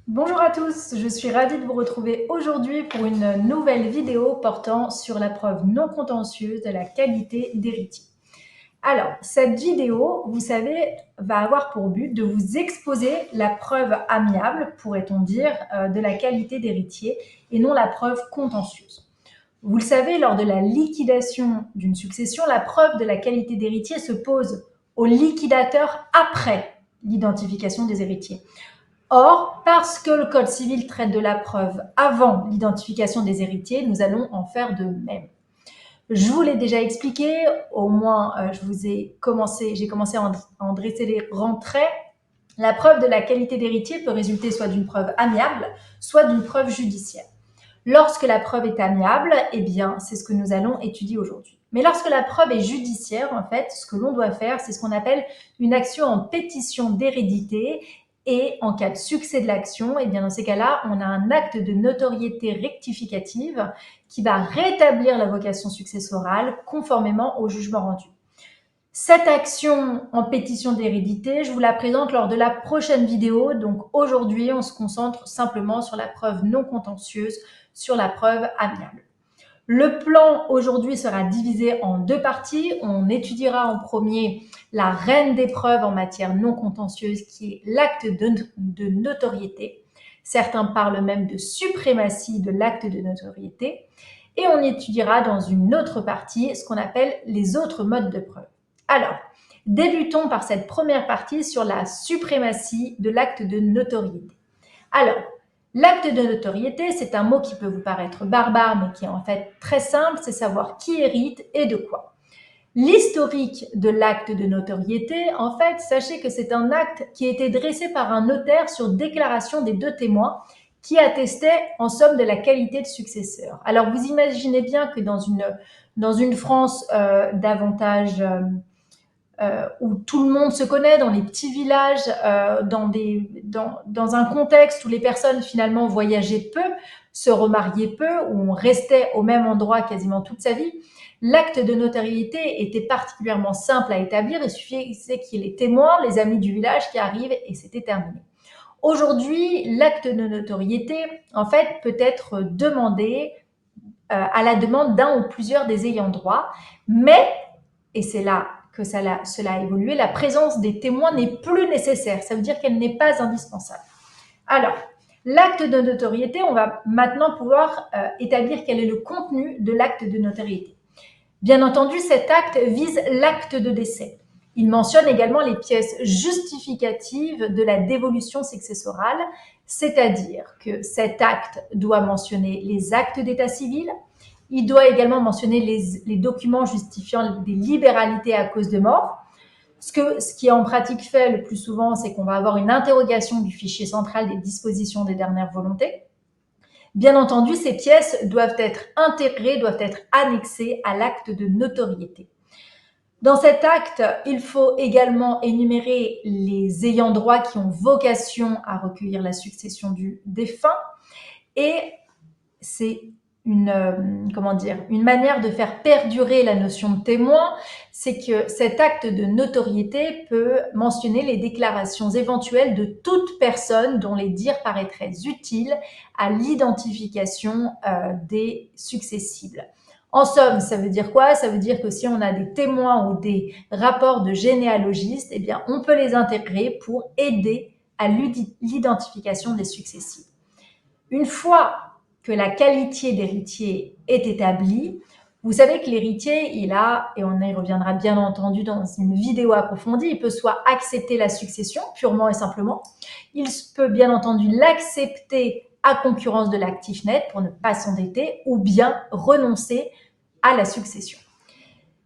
Bonjour à tous, je suis ravie de vous retrouver aujourd'hui pour une nouvelle vidéo portant sur la preuve non contentieuse de la qualité d'héritier. Alors, cette vidéo, vous savez, va avoir pour but de vous exposer la preuve amiable, pourrait-on dire, de la qualité d'héritier et non la preuve contentieuse. Vous le savez, lors de la liquidation d'une succession, la preuve de la qualité d'héritier se pose au liquidateur après l'identification des héritiers. Or, parce que le Code civil traite de la preuve avant l'identification des héritiers, nous allons en faire de même. Je vous l'ai déjà expliqué, au moins j'ai commencé à en dresser les grands traits. La preuve de la qualité d'héritier peut résulter soit d'une preuve amiable, soit d'une preuve judiciaire. Lorsque la preuve est amiable, eh bien, c'est ce que nous allons étudier aujourd'hui. Mais lorsque la preuve est judiciaire, en fait, ce que l'on doit faire, c'est ce qu'on appelle une action en pétition d'hérédité. Et en cas de succès de l'action, eh bien, dans ces cas-là, on a un acte de notoriété rectificative qui va rétablir la vocation successorale conformément au jugement rendu. Cette action en pétition d'hérédité, je vous la présente lors de la prochaine vidéo. Donc aujourd'hui, on se concentre simplement sur la preuve non contentieuse, sur la preuve amiable. Le plan aujourd'hui sera divisé en deux parties. On étudiera en premier la reine des preuves en matière non contentieuse, qui est l'acte de notoriété. Certains parlent même de suprématie de l'acte de notoriété. Et on étudiera dans une autre partie ce qu'on appelle les autres modes de preuve. Alors, débutons par cette première partie sur la suprématie de l'acte de notoriété. Alors, l'acte de notoriété, c'est un mot qui peut vous paraître barbare, mais qui est en fait très simple, c'est savoir qui hérite et de quoi. L'historique de l'acte de notoriété, en fait, sachez que c'est un acte qui a été dressé par un notaire sur déclaration des deux témoins qui attestaient en somme de la qualité de successeur. Alors, vous imaginez bien que dans une France davantage où tout le monde se connaît, dans les petits villages, dans un contexte où les personnes finalement voyageaient peu, se remariaient peu, où on restait au même endroit quasiment toute sa vie, l'acte de notoriété était particulièrement simple à établir. Il suffisait qu'il y ait les témoins, les amis du village qui arrivent et c'était terminé. Aujourd'hui, l'acte de notoriété, en fait, peut être demandé à la demande d'un ou plusieurs des ayants droit, mais, et c'est là que cela a évolué, la présence des témoins n'est plus nécessaire. Ça veut dire qu'elle n'est pas indispensable. Alors, l'acte de notoriété, on va maintenant pouvoir établir quel est le contenu de l'acte de notoriété. Bien entendu, cet acte vise l'acte de décès. Il mentionne également les pièces justificatives de la dévolution successorale, c'est-à-dire que cet acte doit mentionner les actes d'état civil, il doit également mentionner les documents justifiant des libéralités à cause de mort. Ce qui est en pratique fait le plus souvent, c'est qu'on va avoir une interrogation du fichier central des dispositions des dernières volontés. Bien entendu, ces pièces doivent être intégrées, doivent être annexées à l'acte de notoriété. Dans cet acte, il faut également énumérer les ayants droit qui ont vocation à recueillir la succession du défunt, et c'est une manière de faire perdurer la notion de témoin, c'est que cet acte de notoriété peut mentionner les déclarations éventuelles de toute personne dont les dires paraîtraient utiles à l'identification des successibles. En somme, ça veut dire quoi? Ça veut dire que si on a des témoins ou des rapports de généalogistes, eh bien, on peut les intégrer pour aider à l'identification des successibles. Une fois que la qualité d'héritier est établie, vous savez que l'héritier, il a, et on y reviendra bien entendu dans une vidéo approfondie, il peut soit accepter la succession purement et simplement, il peut bien entendu l'accepter à concurrence de l'actif net pour ne pas s'endetter, ou bien renoncer à la succession.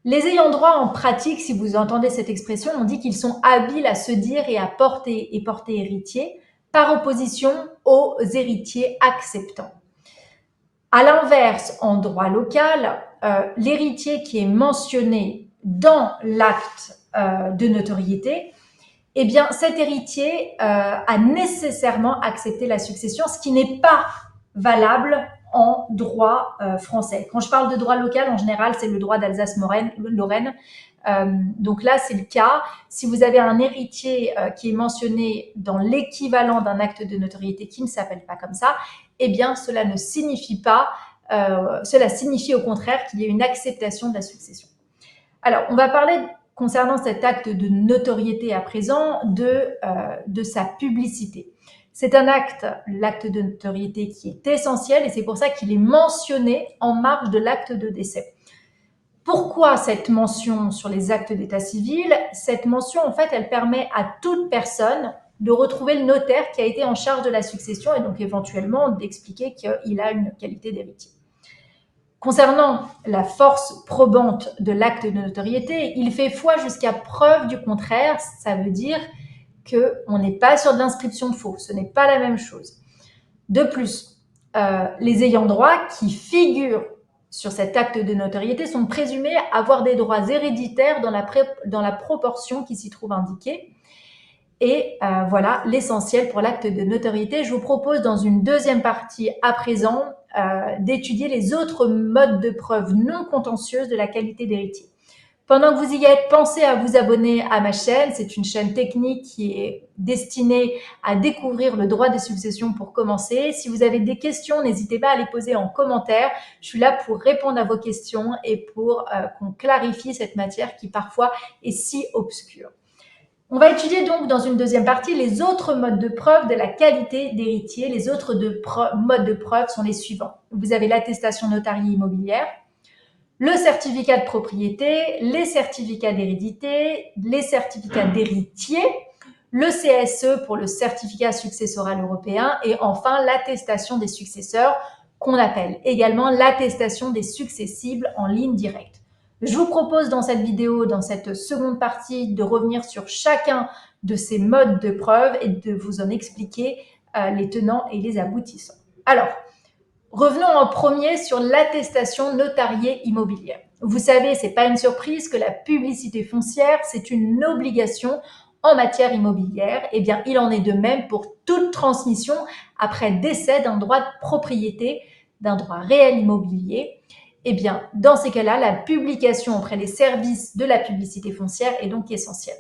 Les ayants droit en pratique, si vous entendez cette expression, on dit qu'ils sont habiles à se dire et à porter héritier par opposition aux héritiers acceptants. À l'inverse, en droit local, l'héritier qui est mentionné dans l'acte de notoriété, eh bien, cet héritier a nécessairement accepté la succession, ce qui n'est pas valable en droit français. Quand je parle de droit local, en général, c'est le droit d'Alsace-Lorraine, Donc là, c'est le cas. Si vous avez un héritier qui est mentionné dans l'équivalent d'un acte de notoriété qui ne s'appelle pas comme ça, eh bien, cela ne signifie pas, cela signifie au contraire qu'il y a une acceptation de la succession. Alors, on va parler concernant cet acte de notoriété à présent de sa publicité. C'est un acte, l'acte de notoriété, qui est essentiel et c'est pour ça qu'il est mentionné en marge de l'acte de décès. Pourquoi cette mention sur les actes d'état civil? Cette mention, en fait, elle permet à toute personne de retrouver le notaire qui a été en charge de la succession et donc éventuellement d'expliquer qu'il a une qualité d'héritier. Concernant la force probante de l'acte de notoriété, il fait foi jusqu'à preuve du contraire. Ça veut dire qu'on n'est pas sur de l'inscription de faux. Ce n'est pas la même chose. De plus, les ayants droit qui figurent sur cet acte de notoriété sont présumés avoir des droits héréditaires dans la proportion qui s'y trouve indiquée. Et voilà l'essentiel pour l'acte de notoriété. Je vous propose dans une deuxième partie à présent d'étudier les autres modes de preuve non contentieuses de la qualité d'héritier. Pendant que vous y êtes, pensez à vous abonner à ma chaîne. C'est une chaîne technique qui est destinée à découvrir le droit des successions pour commencer. Si vous avez des questions, n'hésitez pas à les poser en commentaire. Je suis là pour répondre à vos questions et pour qu'on clarifie cette matière qui parfois est si obscure. On va étudier donc dans une deuxième partie les autres modes de preuve de la qualité d'héritier. Les autres modes de preuve sont les suivants. Vous avez l'attestation notariée immobilière, le certificat de propriété, les certificats d'hérédité, les certificats d'héritier, le CSE pour le certificat successoral européen et enfin l'attestation des successeurs qu'on appelle également l'attestation des successibles en ligne directe. Je vous propose dans cette vidéo, dans cette seconde partie, de revenir sur chacun de ces modes de preuve et de vous en expliquer les tenants et les aboutissants. Alors, revenons en premier sur l'attestation notariée immobilière. Vous savez, ce n'est pas une surprise que la publicité foncière, c'est une obligation en matière immobilière. Eh bien, il en est de même pour toute transmission après décès d'un droit de propriété, d'un droit réel immobilier. Eh bien, dans ces cas-là, la publication auprès des services de la publicité foncière est donc essentielle.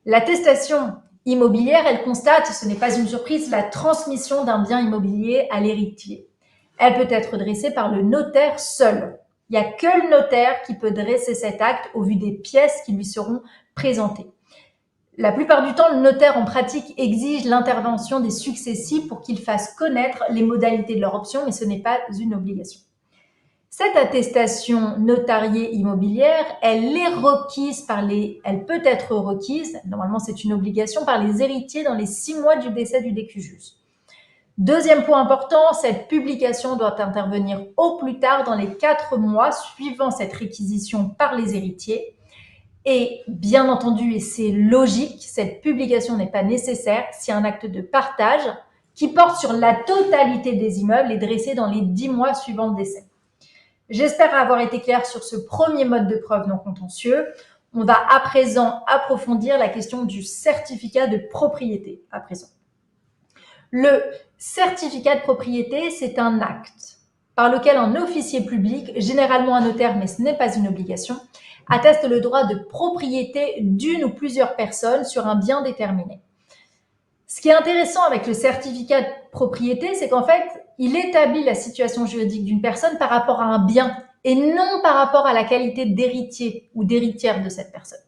L'attestation immobilière, elle constate, ce n'est pas une surprise, la transmission d'un bien immobilier à l'héritier. Elle peut être dressée par le notaire seul. Il n'y a que le notaire qui peut dresser cet acte au vu des pièces qui lui seront présentées. La plupart du temps, le notaire en pratique exige l'intervention des successibles pour qu'ils fassent connaître les modalités de leur option, mais ce n'est pas une obligation. Cette attestation notariée immobilière, elle peut être requise, normalement c'est une obligation, par les héritiers dans les 6 mois du décès du décujus. Deuxième point important, cette publication doit intervenir au plus tard dans les 4 mois suivant cette réquisition par les héritiers. Et bien entendu, et c'est logique, cette publication n'est pas nécessaire si un acte de partage qui porte sur la totalité des immeubles est dressé dans les 10 mois suivant le décès. J'espère avoir été clair sur ce premier mode de preuve non contentieux. On va à présent approfondir la question du certificat de propriété à présent. Le certificat de propriété, c'est un acte par lequel un officier public, généralement un notaire, mais ce n'est pas une obligation, atteste le droit de propriété d'une ou plusieurs personnes sur un bien déterminé. Ce qui est intéressant avec le certificat de propriété, c'est qu'en fait, il établit la situation juridique d'une personne par rapport à un bien et non par rapport à la qualité d'héritier ou d'héritière de cette personne.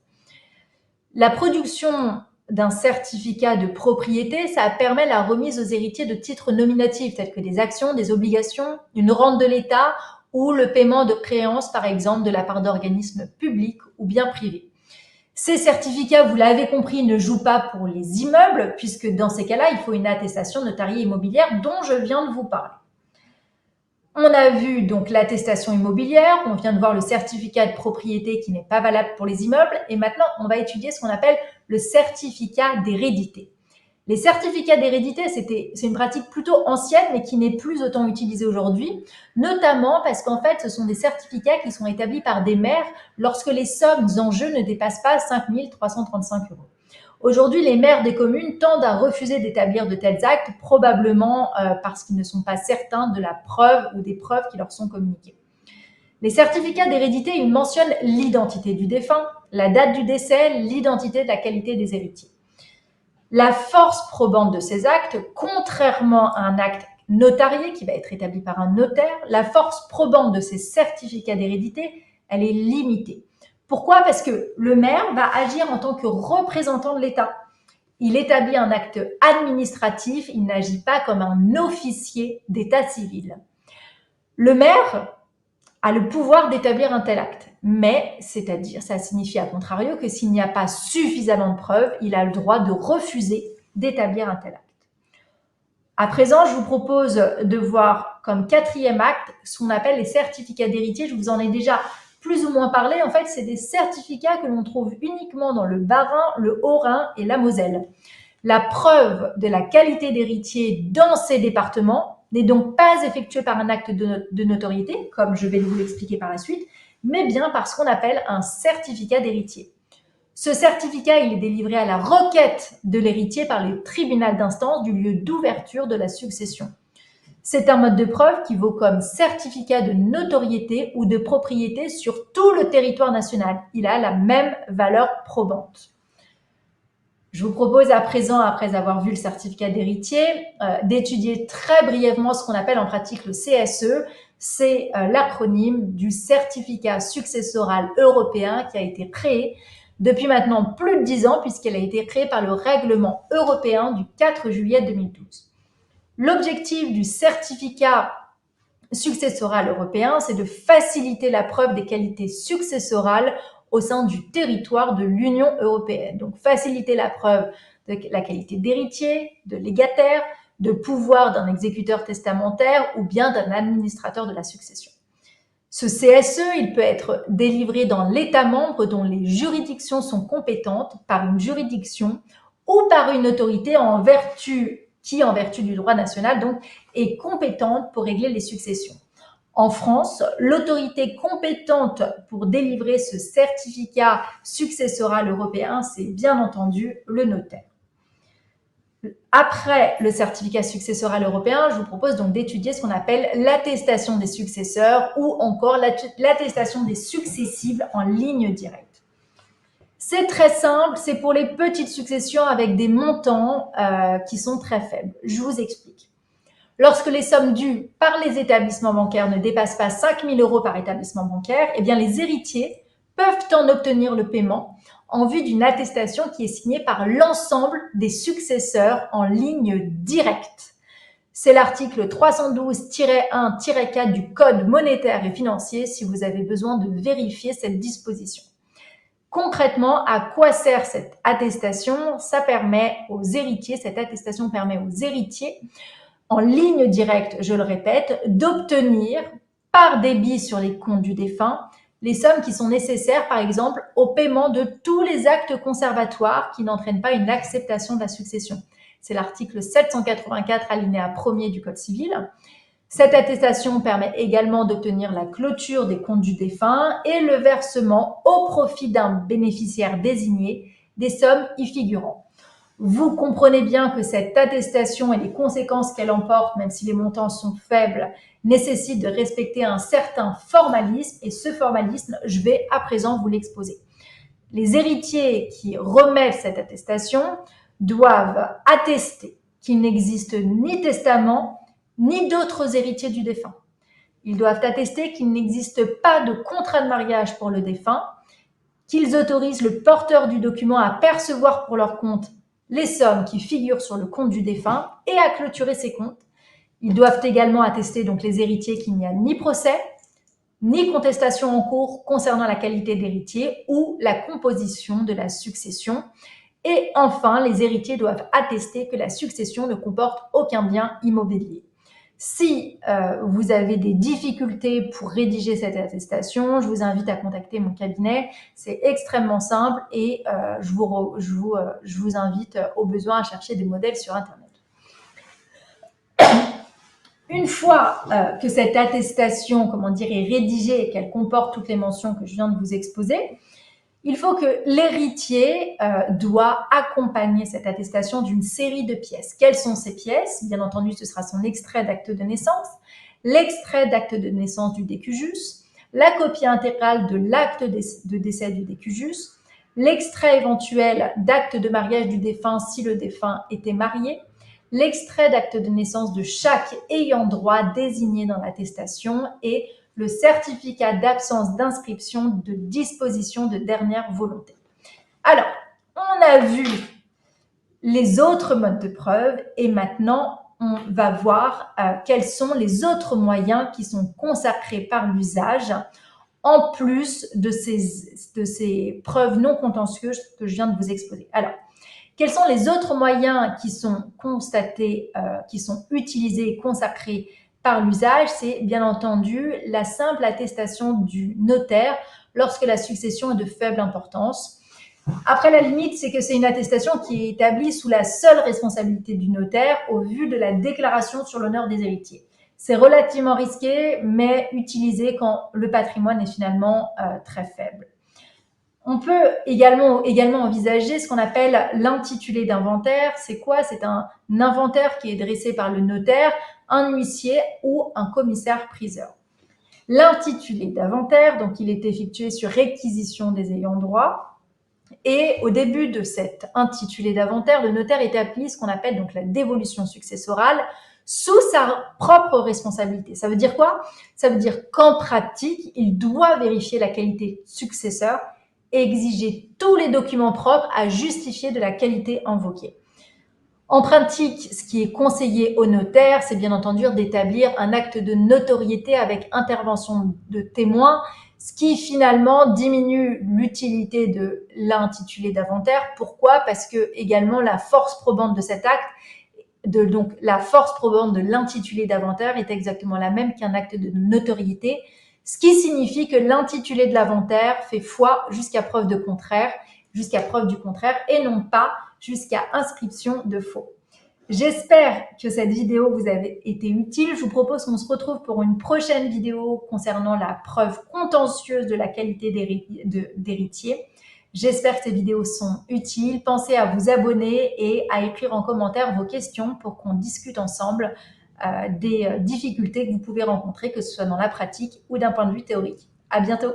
La production d'un certificat de propriété, ça permet la remise aux héritiers de titres nominatifs tels que des actions, des obligations, une rente de l'État ou le paiement de créances, par exemple, de la part d'organismes publics ou bien privés. Ces certificats, vous l'avez compris, ne jouent pas pour les immeubles, puisque dans ces cas-là, il faut une attestation notariée immobilière dont je viens de vous parler. On a vu donc l'attestation immobilière, on vient de voir le certificat de propriété qui n'est pas valable pour les immeubles, et maintenant, on va étudier ce qu'on appelle le certificat d'hérédité. Les certificats d'hérédité, c'est une pratique plutôt ancienne, mais qui n'est plus autant utilisée aujourd'hui, notamment parce qu'en fait, ce sont des certificats qui sont établis par des maires lorsque les sommes en jeu ne dépassent pas 5 335 €. Aujourd'hui, les maires des communes tendent à refuser d'établir de tels actes, probablement parce qu'ils ne sont pas certains de la preuve ou des preuves qui leur sont communiquées. Les certificats d'hérédité, ils mentionnent l'identité du défunt, la date du décès, l'identité de la qualité des héritiers. La force probante de ces actes, contrairement à un acte notarié qui va être établi par un notaire, la force probante de ces certificats d'hérédité, elle est limitée. Pourquoi? Parce que le maire va agir en tant que représentant de l'État. Il établit un acte administratif, il n'agit pas comme un officier d'état civil. Le maire a le pouvoir d'établir un tel acte, mais c'est-à-dire, ça signifie à contrario que s'il n'y a pas suffisamment de preuves, il a le droit de refuser d'établir un tel acte. À présent, je vous propose de voir comme quatrième acte ce qu'on appelle les certificats d'héritier. Je vous en ai déjà plus ou moins parlé. En fait, c'est des certificats que l'on trouve uniquement dans le Bas-Rhin, le Haut-Rhin et la Moselle. La preuve de la qualité d'héritier dans ces départements n'est donc pas effectuée par un acte de notoriété, comme je vais vous l'expliquer par la suite, mais bien par ce qu'on appelle un certificat d'héritier. Ce certificat, il est délivré à la requête de l'héritier par le tribunal d'instance du lieu d'ouverture de la succession. C'est un mode de preuve qui vaut comme certificat de notoriété ou de propriété sur tout le territoire national. Il a la même valeur probante. Je vous propose à présent, après avoir vu le certificat d'héritier, d'étudier très brièvement ce qu'on appelle en pratique le CSE. C'est l'acronyme du certificat successoral européen qui a été créé depuis maintenant plus de 10 ans puisqu'elle a été créée par le règlement européen du 4 juillet 2012. L'objectif du certificat successoral européen, c'est de faciliter la preuve des qualités successorales au sein du territoire de l'Union européenne. Donc, faciliter la preuve de la qualité d'héritier, de légataire, de pouvoir d'un exécuteur testamentaire ou bien d'un administrateur de la succession. Ce CSE, il peut être délivré dans l'État membre dont les juridictions sont compétentes par une juridiction ou par une autorité en vertu du droit national, donc, est compétente pour régler les successions. En France, l'autorité compétente pour délivrer ce certificat successoral européen, c'est bien entendu le notaire. Après le certificat successoral européen, je vous propose donc d'étudier ce qu'on appelle l'attestation des successeurs ou encore l'attestation des successibles en ligne directe. C'est très simple, c'est pour les petites successions avec des montants qui sont très faibles. Je vous explique. Lorsque les sommes dues par les établissements bancaires ne dépassent pas 5 000 € par établissement bancaire, eh bien les héritiers peuvent en obtenir le paiement en vue d'une attestation qui est signée par l'ensemble des successeurs en ligne directe. C'est l'article 312-1-4 du Code monétaire et financier si vous avez besoin de vérifier cette disposition. Concrètement, à quoi sert cette attestation? Ça permet aux héritiers, cette attestation permet aux héritiers, en ligne directe, je le répète, d'obtenir par débit sur les comptes du défunt les sommes qui sont nécessaires, par exemple, au paiement de tous les actes conservatoires qui n'entraînent pas une acceptation de la succession. C'est l'article 784 alinéa 1er du Code civil. Cette attestation permet également d'obtenir la clôture des comptes du défunt et le versement au profit d'un bénéficiaire désigné des sommes y figurant. Vous comprenez bien que cette attestation et les conséquences qu'elle emporte, même si les montants sont faibles, nécessitent de respecter un certain formalisme et ce formalisme, je vais à présent vous l'exposer. Les héritiers qui remettent cette attestation doivent attester qu'il n'existe ni testament ni d'autres héritiers du défunt. Ils doivent attester qu'il n'existe pas de contrat de mariage pour le défunt, qu'ils autorisent le porteur du document à percevoir pour leur compte les sommes qui figurent sur le compte du défunt et à clôturer ses comptes. Ils doivent également attester, donc les héritiers, qu'il n'y a ni procès, ni contestation en cours concernant la qualité d'héritier ou la composition de la succession. Et enfin, les héritiers doivent attester que la succession ne comporte aucun bien immobilier. Si vous avez des difficultés pour rédiger cette attestation, je vous invite à contacter mon cabinet. C'est extrêmement simple et je vous invite au besoin à chercher des modèles sur Internet. Une fois que cette attestation, est rédigée et qu'elle comporte toutes les mentions que je viens de vous exposer, il faut que l'héritier doit accompagner cette attestation d'une série de pièces. Quelles sont ces pièces? Bien entendu, ce sera son extrait d'acte de naissance, l'extrait d'acte de naissance du décujus, la copie intégrale de l'acte de décès du décujus, l'extrait éventuel d'acte de mariage du défunt si le défunt était marié, l'extrait d'acte de naissance de chaque ayant droit désigné dans l'attestation et le certificat d'absence d'inscription de disposition de dernière volonté. Alors, on a vu les autres modes de preuve et maintenant on va voir quels sont les autres moyens qui sont consacrés par l'usage en plus de ces preuves non contentieuses que je viens de vous exposer. Alors, quels sont les autres moyens qui sont constatés, qui sont utilisés et consacrés par l'usage? C'est bien entendu la simple attestation du notaire lorsque la succession est de faible importance. Après, la limite, c'est que c'est une attestation qui est établie sous la seule responsabilité du notaire au vu de la déclaration sur l'honneur des héritiers. C'est relativement risqué, mais utilisé quand le patrimoine est finalement très faible. On peut également envisager ce qu'on appelle l'intitulé d'inventaire. C'est quoi? C'est un inventaire qui est dressé par le notaire, un huissier ou un commissaire-priseur. L'intitulé d'inventaire, donc il est effectué sur réquisition des ayants droit. Et au début de cet intitulé d'inventaire, le notaire établit ce qu'on appelle donc la dévolution successorale sous sa propre responsabilité. Ça veut dire quoi? Ça veut dire qu'en pratique, il doit vérifier la qualité successeur et exiger tous les documents propres à justifier de la qualité invoquée. En pratique, ce qui est conseillé au notaire, c'est bien entendu d'établir un acte de notoriété avec intervention de témoins, ce qui finalement diminue l'utilité de l'intitulé d'inventaire. Pourquoi? Parce que également la force probante de cet acte, donc la force probante de l'intitulé d'inventaire est exactement la même qu'un acte de notoriété, ce qui signifie que l'intitulé de l'inventaire fait foi jusqu'à preuve du contraire, et non pas jusqu'à inscription de faux. J'espère que cette vidéo vous a été utile. Je vous propose qu'on se retrouve pour une prochaine vidéo concernant la preuve contentieuse de la qualité d'héritier. J'espère que ces vidéos sont utiles. Pensez à vous abonner et à écrire en commentaire vos questions pour qu'on discute ensemble des difficultés que vous pouvez rencontrer, que ce soit dans la pratique ou d'un point de vue théorique. À bientôt!